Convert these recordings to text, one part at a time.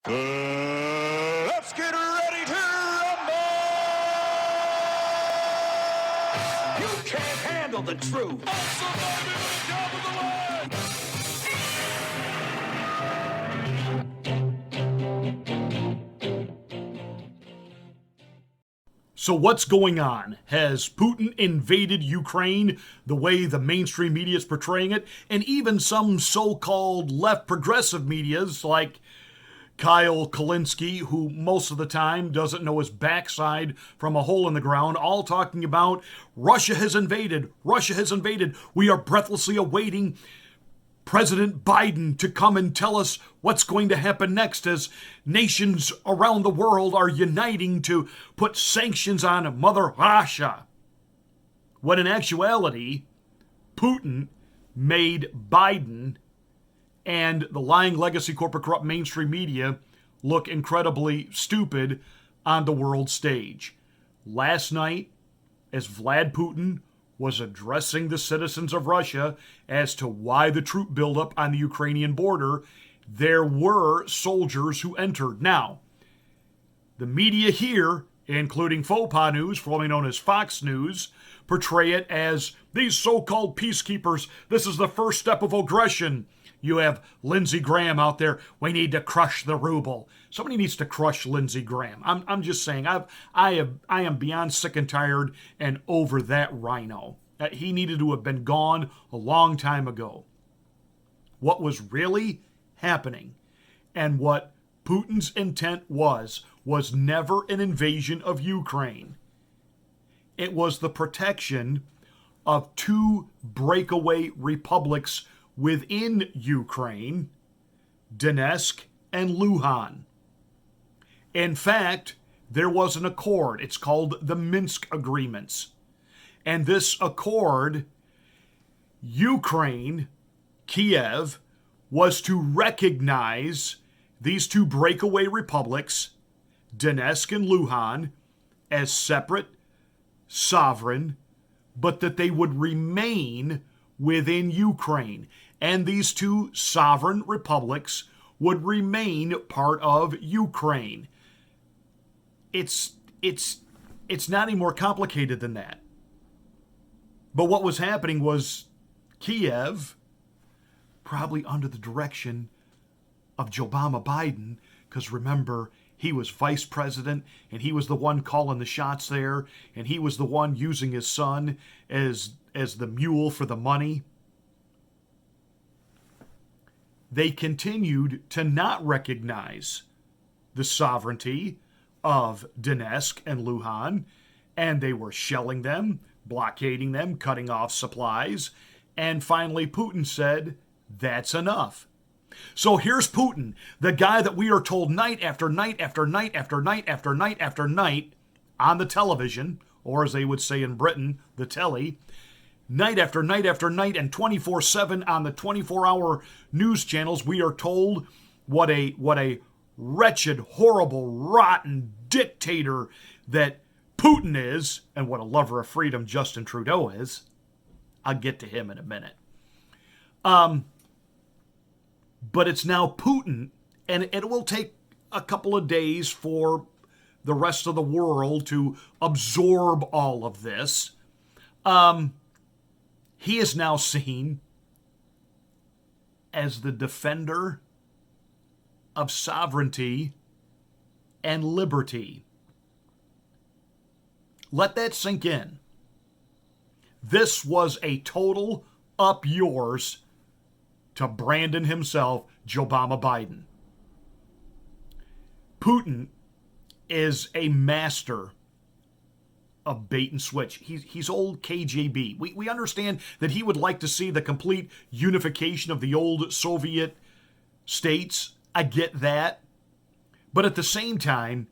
Let's get ready to rumble! You can't handle the truth. So what's going on? Has Putin invaded Ukraine the way the mainstream media is portraying it? And even some so-called left progressive medias like Kyle Kalinske, who most of the time doesn't know his backside from a hole in the ground, all talking about Russia has invaded. Russia has invaded. We are breathlessly awaiting President Biden to come and tell us what's going to happen next as nations around the world are uniting to put sanctions on Mother Russia. When in actuality, Putin made Biden and the lying legacy corporate corrupt mainstream media look incredibly stupid on the world stage. Last night, as Vlad Putin was addressing the citizens of Russia as to why the troop buildup on the Ukrainian border, there were soldiers who entered. Now, the media here, including faux pas news, formerly known as Fox News, portray it as these so-called peacekeepers. This is the first step of aggression. You have Lindsey Graham out there. We need to crush the ruble. Somebody needs to crush Lindsey Graham. I'm just saying. I am beyond sick and tired and over that rhino. He needed to have been gone a long time ago. What was really happening and what Putin's intent was never an invasion of Ukraine. It was the protection of two breakaway republics within Ukraine, Donetsk and Luhansk. In fact, there was an accord. It's called the Minsk Agreements. And this accord, Ukraine, Kiev, was to recognize these two breakaway republics, Donetsk and Luhansk, as separate, sovereign, but that they would remain within Ukraine. And these two sovereign republics would remain part of Ukraine. It's not any more complicated than that. But what was happening was Kiev, probably under the direction of Obama Biden, because remember, he was vice president and he was the one calling the shots there, and he was the one using his son as the mule for the money. They continued to not recognize the sovereignty of Donetsk and Luhansk, and they were shelling them, blockading them, cutting off supplies, and finally Putin said, that's enough. So here's Putin, the guy that we are told night after night after night after night after night after night on the television, or as they would say in Britain, the telly, night after night after night and 24/7 on the 24-hour news channels, we are told what a wretched, horrible, rotten dictator that Putin is, and what a lover of freedom Justin Trudeau is. I'll get to him in a minute. But it's now Putin, and it will take a couple of days for the rest of the world to absorb all of this. He is now seen as the defender of sovereignty and liberty. Let that sink in. This was a total up yours to Brandon himself, Obama Biden. Putin is a master of bait and switch. He's old KGB. We understand that he would like to see the complete unification of the old Soviet states. I get that. But at the same time,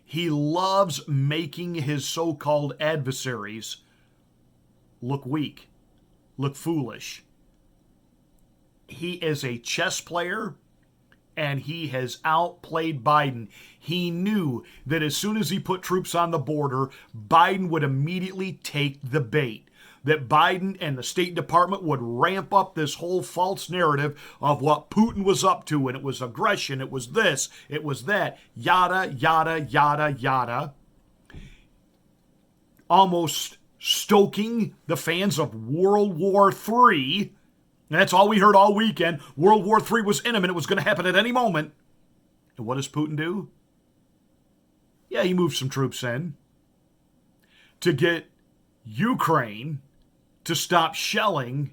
he loves making his so-called adversaries look weak, look foolish. He is a chess player, and he has outplayed Biden. He knew that as soon as he put troops on the border, Biden would immediately take the bait. that Biden and the State Department would ramp up this whole false narrative of what Putin was up to, and it was aggression, it was this, it was that, yada, yada, yada, yada. Almost stoking the fans of World War III. That's all we heard all weekend. World War III was imminent. It was going to happen at any moment. And what does Putin do? Yeah, he moved some troops in to get Ukraine to stop shelling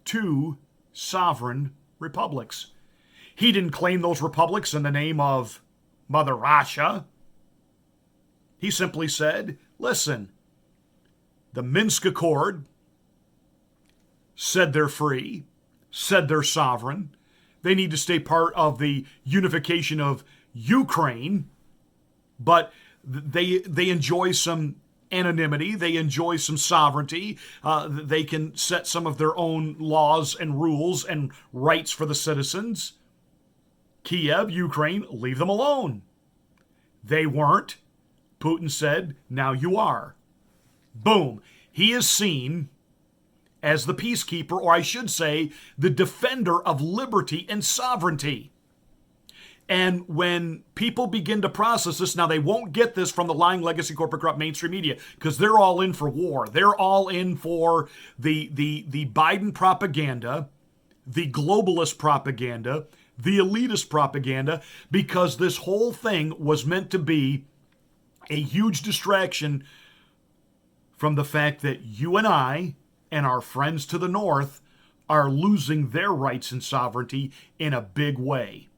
two sovereign republics. He didn't claim those republics in the name of Mother Russia. He simply said, listen, the Minsk Accord said they're free, said they're sovereign. They need to stay part of the unification of Ukraine, but they enjoy some anonymity. They enjoy some sovereignty. They can set some of their own laws and rules and rights for the citizens. Kiev, Ukraine, leave them alone. They weren't. Putin said, now you are. Boom. He is seen as the peacekeeper, or I should say, the defender of liberty and sovereignty. And when people begin to process this, now they won't get this from the lying legacy corporate corrupt mainstream media because they're all in for war. They're all in for the Biden propaganda, the globalist propaganda, the elitist propaganda, because this whole thing was meant to be a huge distraction from the fact that you and I and our friends to the north are losing their rights and sovereignty in a big way.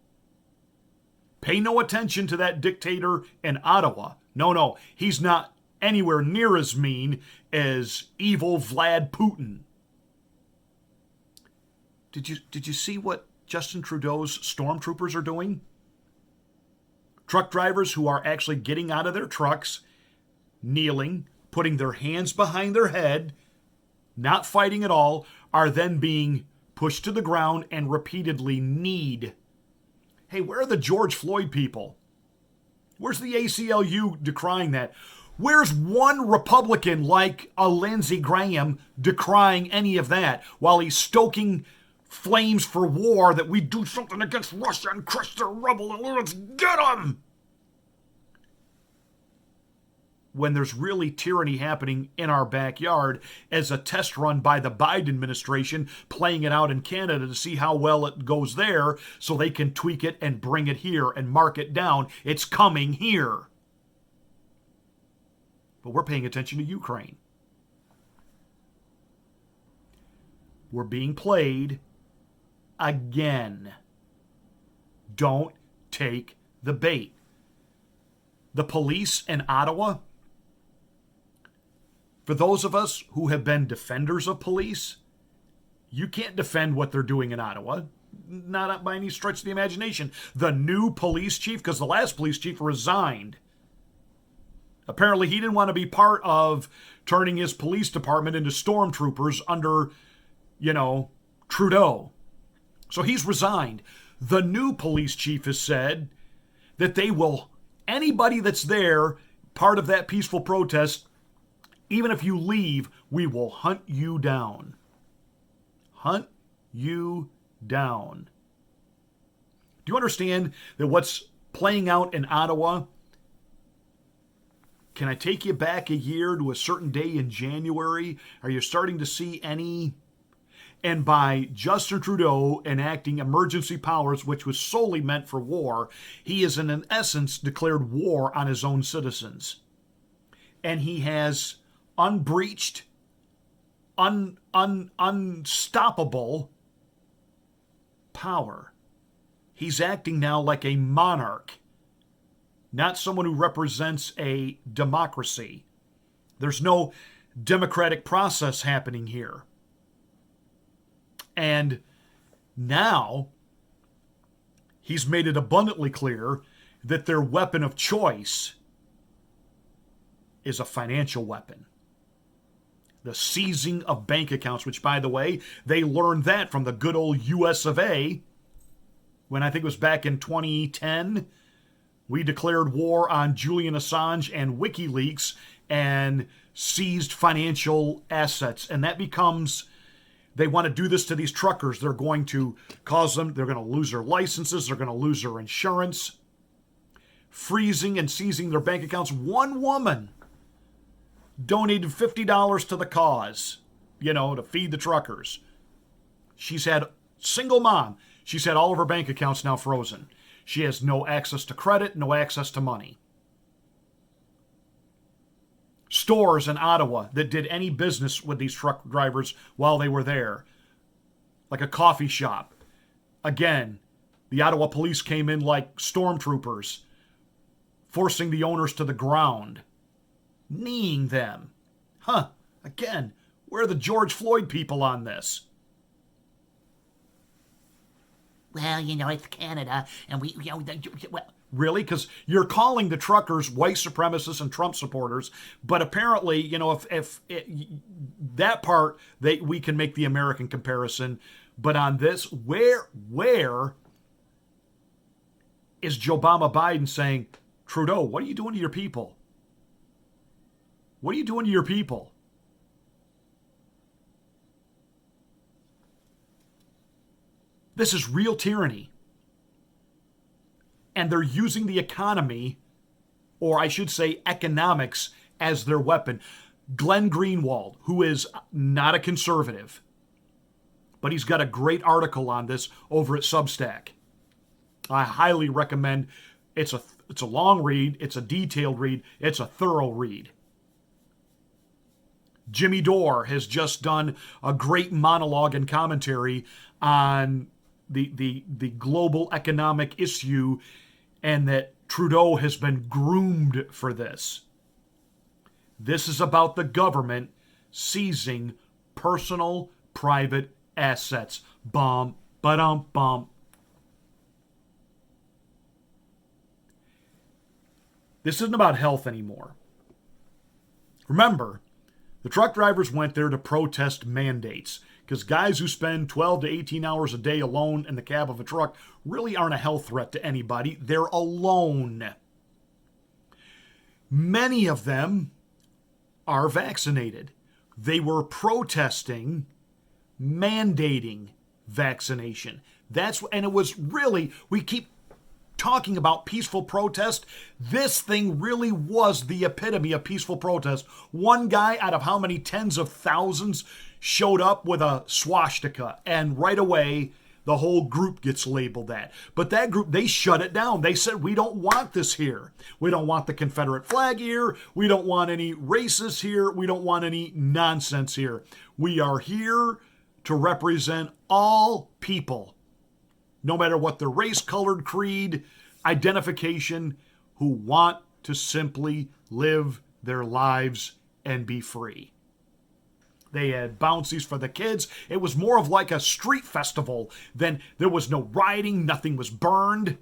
Pay no attention to that dictator in Ottawa. No, he's not anywhere near as mean as evil Vlad Putin. Did you see what Justin Trudeau's stormtroopers are doing? Truck drivers who are actually getting out of their trucks, kneeling, putting their hands behind their head, not fighting at all, are then being pushed to the ground and repeatedly kneed. Hey, where are the George Floyd people? Where's the ACLU decrying that? Where's one Republican like a Lindsey Graham decrying any of that while he's stoking flames for war, that we do something against Russia and crush their rebel and let's get them? When there's really tyranny happening in our backyard as a test run by the Biden administration, playing it out in Canada to see how well it goes there so they can tweak it and bring it here and mark it down. It's coming here. But we're paying attention to Ukraine. We're being played again. Don't take the bait. The police in Ottawa, for those of us who have been defenders of police, you can't defend what they're doing in Ottawa. Not by any stretch of the imagination. The new police chief, because the last police chief resigned. Apparently he didn't want to be part of turning his police department into stormtroopers under, Trudeau. So he's resigned. The new police chief has said that they will, anybody that's there, part of that peaceful protest, even if you leave, we will hunt you down. Hunt you down. Do you understand that what's playing out in Ottawa? Can I take you back a year to a certain day in January? Are you starting to see any? And by Justin Trudeau enacting emergency powers, which was solely meant for war, he has in essence declared war on his own citizens. And he has unbreached, unstoppable power. He's acting now like a monarch, not someone who represents a democracy. There's no democratic process happening here. And now he's made it abundantly clear that their weapon of choice is a financial weapon. The seizing of bank accounts, which, by the way, they learned that from the good old US of A. When I think it was back in 2010, we declared war on Julian Assange and WikiLeaks and seized financial assets. And that becomes, they want to do this to these truckers. They're going to cause them, they're going to lose their licenses, they're going to lose their insurance, freezing and seizing their bank accounts. One woman donated $50 to the cause, to feed the truckers. She's had, single mom, she's had all of her bank accounts now frozen. She has no access to credit, no access to money. Stores in Ottawa that did any business with these truck drivers while they were there, like a coffee shop. Again, the Ottawa police came in like stormtroopers, forcing the owners to the ground, kneeing them. Again, where are the George Floyd people on this? Well, it's Canada, and we. Well, really? Because you're calling the truckers white supremacists and Trump supporters, but apparently, if that part, we can make the American comparison. But on this, where is Joe Biden saying, Trudeau, what are you doing to your people? What are you doing to your people? This is real tyranny. And they're using the economy, or I should say economics, as their weapon. Glenn Greenwald, who is not a conservative, but he's got a great article on this over at Substack. I highly recommend. It's a long read, it's a detailed read, it's a thorough read. Jimmy Dore has just done a great monologue and commentary on the global economic issue, and that Trudeau has been groomed for this. This is about the government seizing personal, private assets. Bum, ba-dum, bum. This isn't about health anymore. Remember, the truck drivers went there to protest mandates, because guys who spend 12 to 18 hours a day alone in the cab of a truck really aren't a health threat to anybody. They're alone. Many of them are vaccinated. They were protesting, mandating vaccination. And it was really, we keep talking about peaceful protest. This thing really was the epitome of peaceful protest. One guy out of how many tens of thousands showed up with a swastika, and right away the whole group gets labeled that. But that group, they shut it down. They said, we don't want this here. We don't want the Confederate flag here. We don't want any racists here. We don't want any nonsense here. We are here to represent all people, no matter what their race, colored, creed, identification, who want to simply live their lives and be free. They had bouncies for the kids. It was more of like a street festival than there was no rioting. Nothing was burned.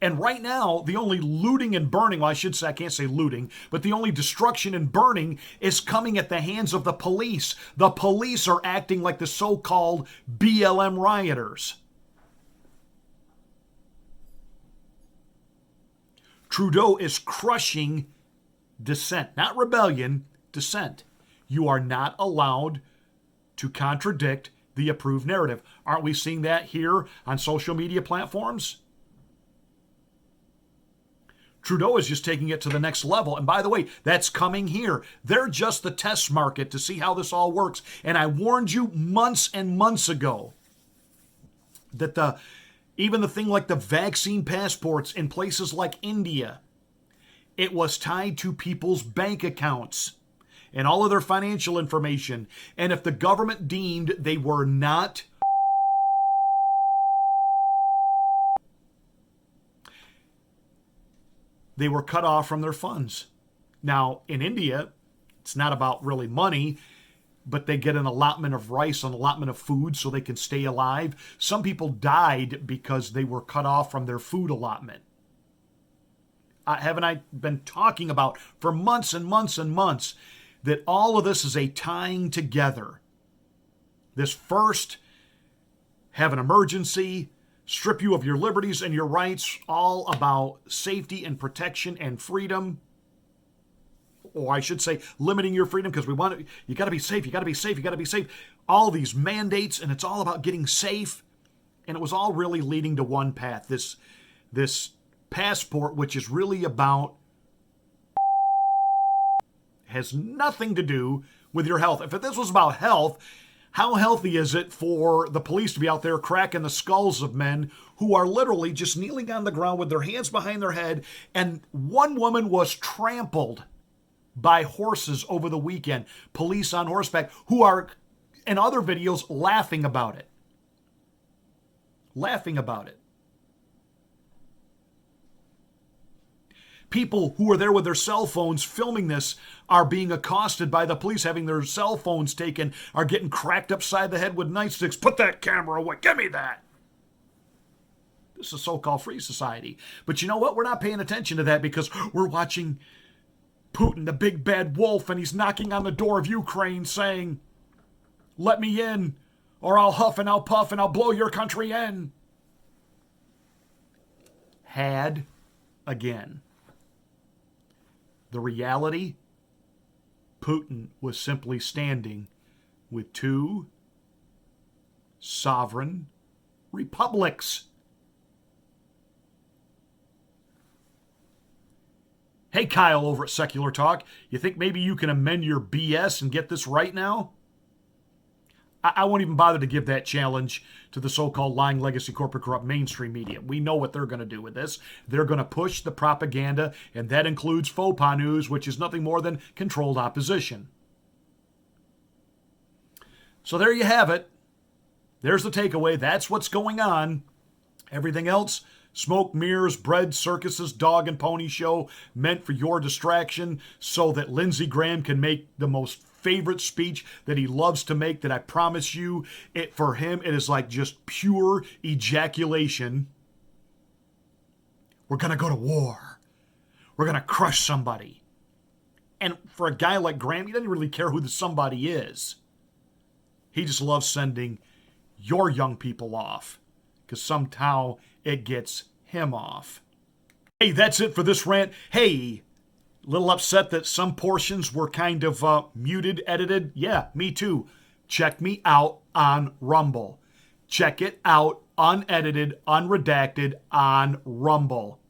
And right now, the only looting and burning, well, I should say, I can't say looting, but the only destruction and burning is coming at the hands of the police. The police are acting like the so-called BLM rioters. Trudeau is crushing dissent, not rebellion, dissent. You are not allowed to contradict the approved narrative. Aren't we seeing that here on social media platforms? Trudeau is just taking it to the next level. And by the way, that's coming here. They're just the test market to see how this all works. And I warned you months and months ago that even the thing like the vaccine passports in places like India, it was tied to people's bank accounts and all of their financial information. And if the government deemed they were not they were cut off from their funds. Now, in India, it's not about really money, but they get an allotment of rice, an allotment of food so they can stay alive. Some people died because they were cut off from their food allotment. Haven't I been talking about for months and months and months that all of this is a tying together? This first, have an emergency, strip you of your liberties and your rights, all about safety and protection and freedom. or I should say, limiting your freedom because we want to, you got to be safe, you got to be safe, you got to be safe. All these mandates, and it's all about getting safe. And it was all really leading to one path, this passport, which is really about, has nothing to do with your health. If this was about health, how healthy is it for the police to be out there cracking the skulls of men who are literally just kneeling on the ground with their hands behind their head? And one woman was trampled by horses over the weekend, police on horseback, who are, in other videos, laughing about it. Laughing about it. People who are there with their cell phones filming this are being accosted by the police, having their cell phones taken, are getting cracked upside the head with nightsticks. Put that camera away. Give me that. This is a so-called free society. But you know what? We're not paying attention to that because we're watching Putin, the big bad wolf, and he's knocking on the door of Ukraine saying, let me in, or I'll huff and I'll puff and I'll blow your country in. Had again. The reality, Putin was simply standing with two sovereign republics. Hey, Kyle over at Secular Talk, you think maybe you can amend your BS and get this right now? I won't even bother to give that challenge to the so-called lying legacy corporate corrupt mainstream media. We know what they're going to do with this. They're going to push the propaganda, and that includes faux pas news, which is nothing more than controlled opposition. So there you have it. There's the takeaway. That's what's going on. Everything else, smoke, mirrors, bread, circuses, dog and pony show, meant for your distraction so that Lindsey Graham can make the most favorite speech that he loves to make, that I promise you, for him, it is like just pure ejaculation. We're going to go to war. We're going to crush somebody. And for a guy like Graham, he doesn't really care who the somebody is. He just loves sending your young people off because somehow it gets him off. Hey, that's it for this rant. Hey, little upset that some portions were kind of muted, edited. Yeah, me too. Check me out on Rumble. Check it out, unedited, unredacted on Rumble.